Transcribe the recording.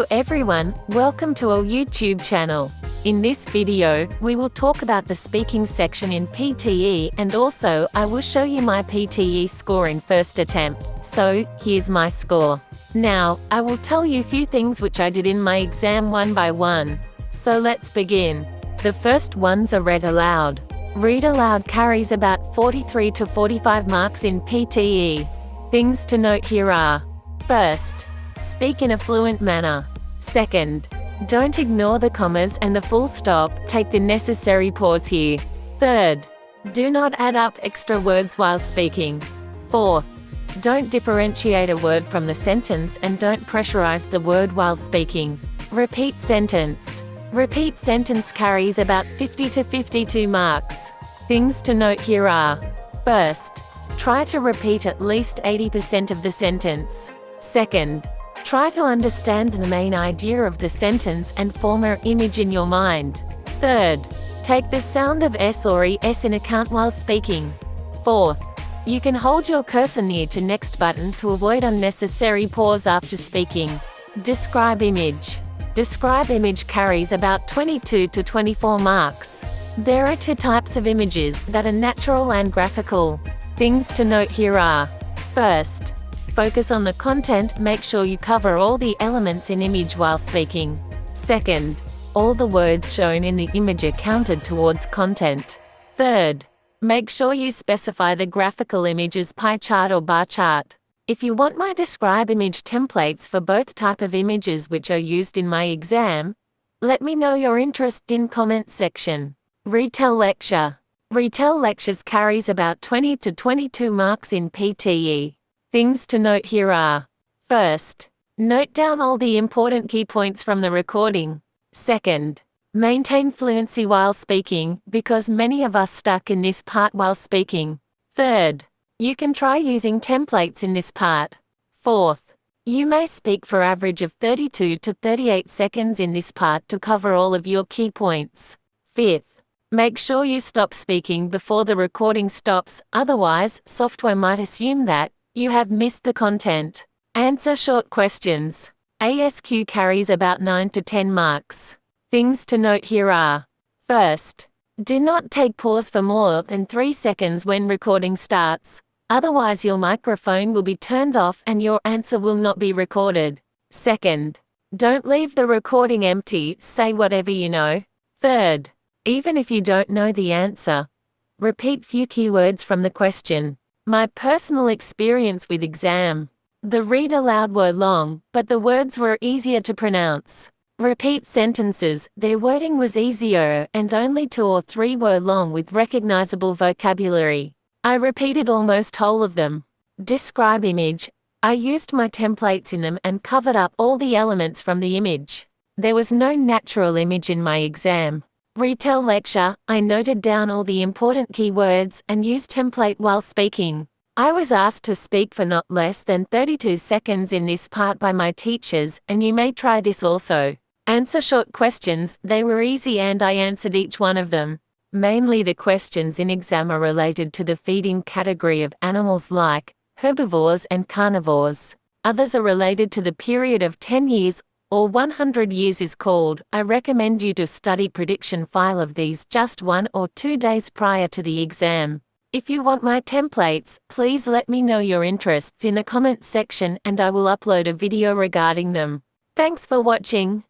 Hello everyone, welcome to our YouTube channel. In this video, we will talk about the speaking section in PTE and also I will show you my PTE score in first attempt. So, here's my score. Now, I will tell you a few things which I did in my exam one by one. So let's begin. The first ones are read aloud. Read aloud carries about 43 to 45 marks in PTE. Things to note here are: first, speak in a fluent manner. Second, don't ignore the commas and the full stop, take the necessary pause here. Third, do not add up extra words while speaking. Fourth, don't differentiate a word from the sentence and don't pressurize the word while speaking. Repeat sentence. Repeat sentence carries about 50 to 52 marks. Things to note here are: first, try to repeat at least 80% of the sentence. Second, try to understand the main idea of the sentence and form an image in your mind. Third, take the sound of S or ES in account while speaking. Fourth, you can hold your cursor near to next button to avoid unnecessary pause after speaking. Describe image. Describe image carries about 22 to 24 marks. There are two types of images that are natural and graphical. Things to note here are: first, focus on the content, make sure you cover all the elements in image while speaking. Second, all the words shown in the image are counted towards content. Third, make sure you specify the graphical image as pie chart or bar chart. If you want my describe image templates for both type of images which are used in my exam, let me know your interest in comment section. Retell lecture. Retell lectures carries about 20 to 22 marks in PTE. Things to note here are: first, note down all the important key points from the recording. Second, maintain fluency while speaking, because many of us stuck in this part while speaking. Third, you can try using templates in this part. Fourth, you may speak for average of 32 to 38 seconds in this part to cover all of your key points. Fifth, make sure you stop speaking before the recording stops, otherwise, software might assume that you have missed the content. Answer short questions. ASQ carries about 9 to 10 marks. Things to note here are: first, do not take pause for more than 3 seconds when recording starts, otherwise your microphone will be turned off and your answer will not be recorded. Second, don't leave the recording empty, say whatever you know. Third, even if you don't know the answer, repeat few keywords from the question. My personal experience with exam. The read aloud were long, but the words were easier to pronounce. Repeat sentences, their wording was easier and only 2 or 3 were long with recognizable vocabulary. I repeated almost whole of them. Describe image. I used my templates in them and covered up all the elements from the image. There was no natural image in my exam. Retell lecture, I noted down all the important keywords and used template while speaking. I was asked to speak for not less than 32 seconds in this part by my teachers, and you may try this also. Answer short questions, they were easy and I answered each one of them. Mainly the questions in exam are related to the feeding category of animals like herbivores and carnivores. Others are related to the period of 10 years or 100 years is called. I recommend you to study prediction file of these just 1 or 2 days prior to the exam. If you want my templates, please let me know your interests in the comments section and I will upload a video regarding them. Thanks for watching.